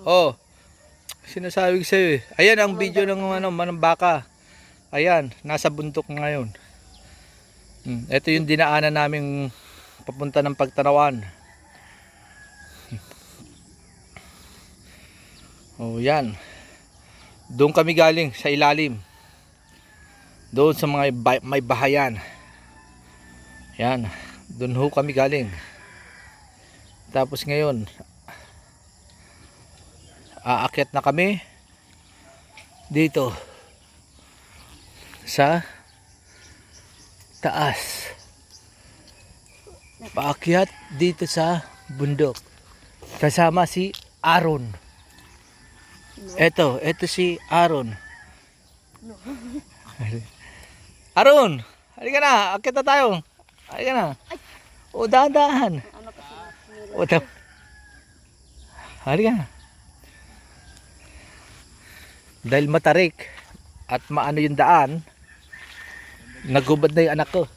Oh, sinasabi ko sa'yo eh. Ayan ang video ng ano, manambaka. Ayan, nasa bundok ngayon. Ito yung dinaanan naming papunta ng Pagtanawan. Oh, yan. Doon kami galing sa ilalim. Doon sa mga may bahayan. Yan. Doon ho kami galing. Tapos ngayon, aakyat na kami dito sa taas. Paakyat dito sa bundok. Kasama si Aaron. Ito si Aaron. Aaron, halika na, akyat na tayo. Halika na. O, dahan-dahan. O, halika na. Dahil matarik at maano yung daan, nagubad na yung anak ko.